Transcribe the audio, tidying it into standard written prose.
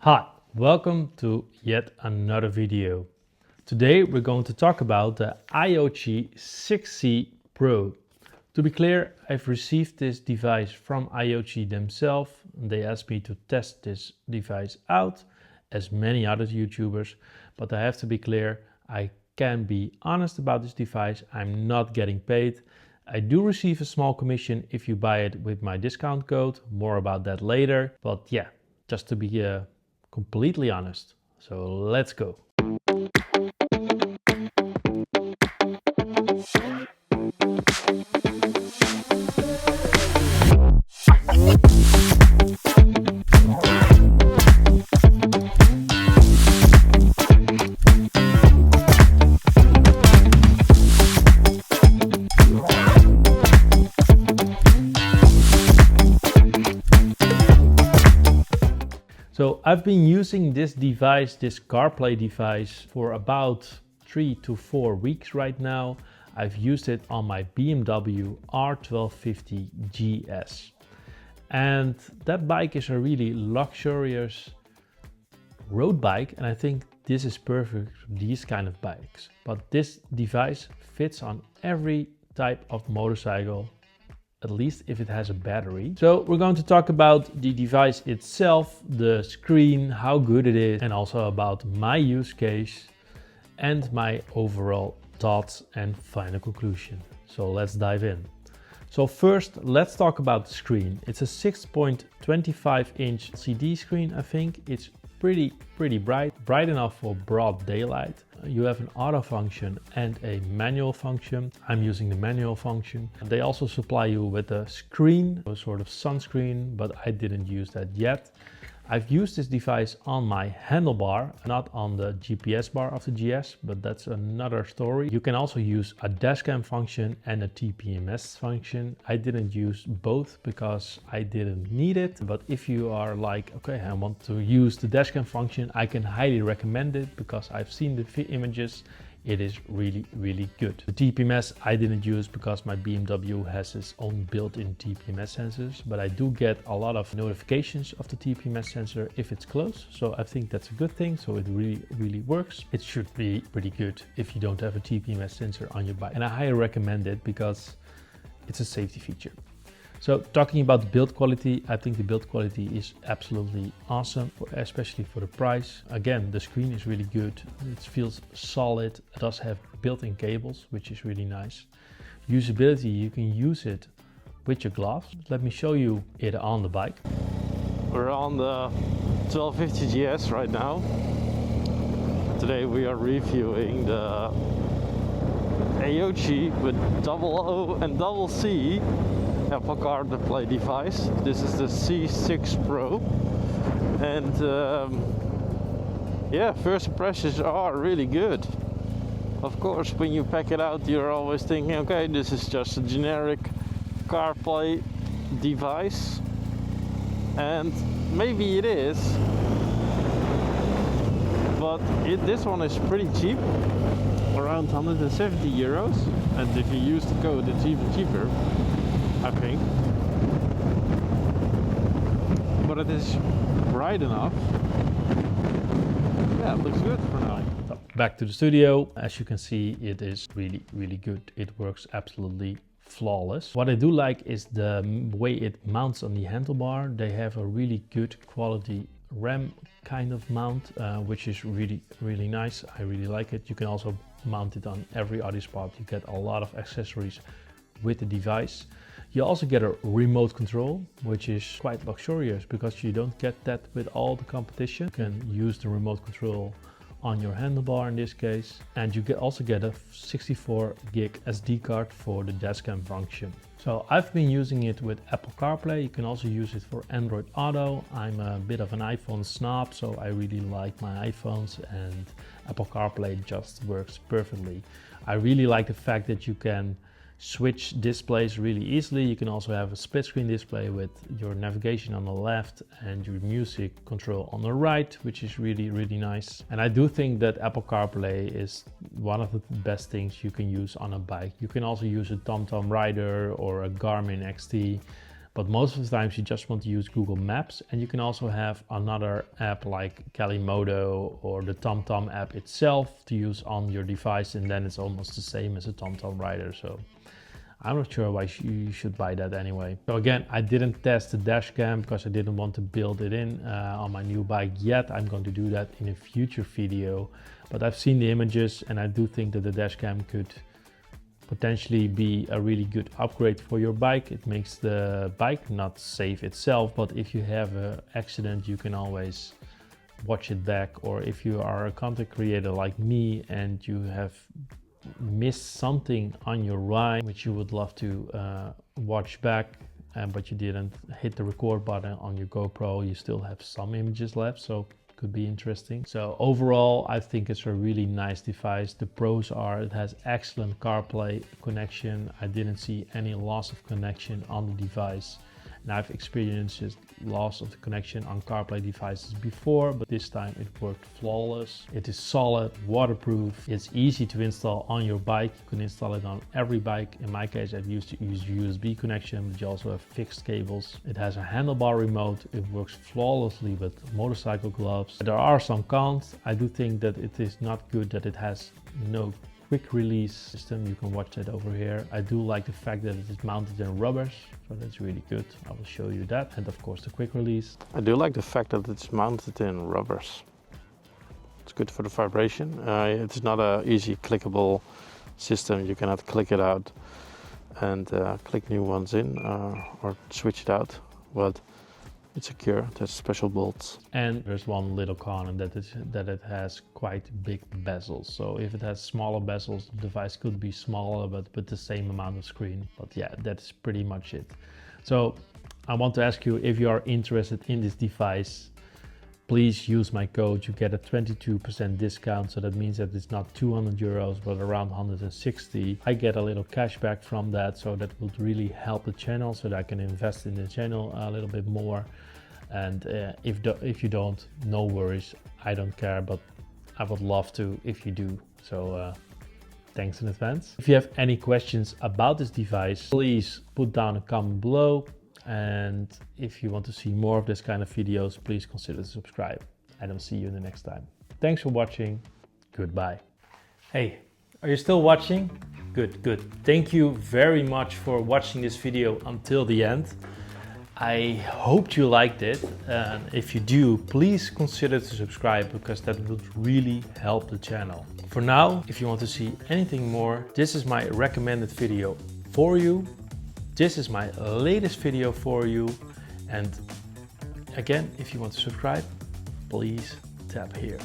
Hi, welcome to yet another video. Today we're going to talk about the AOOCCI C6PRO. To be clear, I've received this device from AOOCCI themselves. They asked me to test this device out, as many other YouTubers, but I have to be clear, I can be honest about this device. I'm not getting paid. I do receive a small commission if you buy it with my discount code. More about that later, but yeah, just to be completely honest. So let's go. So I've been using this device, this CarPlay device, for about 3 to 4 weeks right now. I've used it on my BMW R1250GS. And that bike is a really luxurious road bike, and I think this is perfect for these kind of bikes. But this device fits on every type of motorcycle, at least if it has a battery. So we're going to talk about the device itself, the screen, how good it is, and also about my use case and my overall thoughts and final conclusion. So let's dive in. So first, let's talk about the screen. It's a 6.25 inch LCD screen. I think it's pretty bright enough for broad daylight. You have an auto function and a manual function. I'm using the manual function. They also supply you with a screen, a sort of sunscreen, but I didn't use that yet. I've used this device on my handlebar, not on the GPS bar of the GS, but that's another story. You can also use a Dashcam function and a TPMS function. I didn't use both because I didn't need it. But if you are like, okay, I want to use the Dashcam function, I can highly recommend it because I've seen the images. It is really good. The TPMS I didn't use because my BMW has its own built-in TPMS sensors, but I do get a lot of notifications of the TPMS sensor if it's close. So I think that's a good thing. So it really works. It should be pretty good if you don't have a TPMS sensor on your bike. And I highly recommend it because it's a safety feature. So talking about the build quality, I think the build quality is absolutely awesome, especially for the price. Again, the screen is really good. It feels solid. It does have built-in cables, which is really nice. Usability, you can use it with your gloves. Let me show you it on the bike. We're on the 1250GS right now. Today we are reviewing the AOOCCI with AOO and AOOCCI Apple CarPlay device. This is the C6PRO, and yeah, first impressions are really good. Of course, when you pack it out, you're always thinking, okay, this is just a generic CarPlay device, and maybe it is, but this one is pretty cheap, around 170 euros, and if you use the code, it's even cheaper, I think. But it is bright enough. Yeah, it looks good for now. So back to the studio. As you can see, it is really good. It works absolutely flawless. What I do like is the way it mounts on the handlebar. They have a really good quality RAM kind of mount, which is really nice. I really like it. You can also mount it on every other spot. You get a lot of accessories with the device. You also get a remote control, which is quite luxurious because you don't get that with all the competition. You can use the remote control on your handlebar in this case, and you also get a 64 gig SD card for the Dashcam function. So I've been using it with Apple CarPlay. You can also use it for Android Auto. I'm a bit of an iPhone snob, so I really like my iPhones, and Apple CarPlay just works perfectly. I really like the fact that you can switch displays really easily. You can also have a split screen display with your navigation on the left and your music control on the right, which is really nice. And I do think that Apple CarPlay is one of the best things you can use on a bike. You can also use a TomTom Rider or a Garmin XT, But most of the times you just want to use Google Maps, and you can also have another app like Calimodo or the TomTom app itself to use on your device, and then it's almost the same as a TomTom rider. So I'm not sure why you should buy that anyway. So again, I didn't test the Dashcam because I didn't want to build it in on my new bike yet. I'm going to do that in a future video, but I've seen the images and I do think that the Dashcam could potentially be a really good upgrade for your bike. It makes the bike not safe itself, but if you have an accident, you can always watch it back. Or if you are a content creator like me and you have missed something on your ride which you would love to watch back, but you didn't hit the record button on your GoPro, you still have some images left, so could be interesting. So overall, I think it's a really nice device. The pros are it has excellent CarPlay connection. I didn't see any loss of connection on the device. And I've experienced just loss of the connection on CarPlay devices before, but this time it worked flawless. It is solid, waterproof. It's easy to install on your bike. You can install it on every bike. In my case, I've used to use USB connection, but you also have fixed cables. It has a handlebar remote. It works flawlessly with motorcycle gloves. There are some cons. I do think that it is not good that it has no quick release system. You can watch that over here. I do like the fact that it is mounted in rubbers, so that's really good. I will show you that. And of course the quick release. I do like the fact that it's mounted in rubbers. It's good for the vibration. It's not an easy clickable system. You cannot click it out and click new ones in or switch it out, but it's secure. It has special bolts. And there's one little con, and that it has quite big bezels. So if it has smaller bezels, the device could be smaller, but with the same amount of screen. But yeah, that's pretty much it. So I want to ask you, if you are interested in this device, please use my code. You get a 22% discount. So that means that it's not 200 euros, but around 160. I get a little cash back from that. So that would really help the channel so that I can invest in the channel a little bit more. And if you don't, no worries. I don't care, but I would love to if you do. So thanks in advance. If you have any questions about this device, please put down a comment below. And if you want to see more of this kind of videos, please consider to subscribe. And I'll see you in the next time. Thanks for watching. Goodbye. Hey, are you still watching? Good, good. Thank you very much for watching this video until the end. I hoped you liked it. And if you do, please consider to subscribe, because that would really help the channel. For now, if you want to see anything more, this is my recommended video for you. This is my latest video for you. And again, if you want to subscribe, please tap here.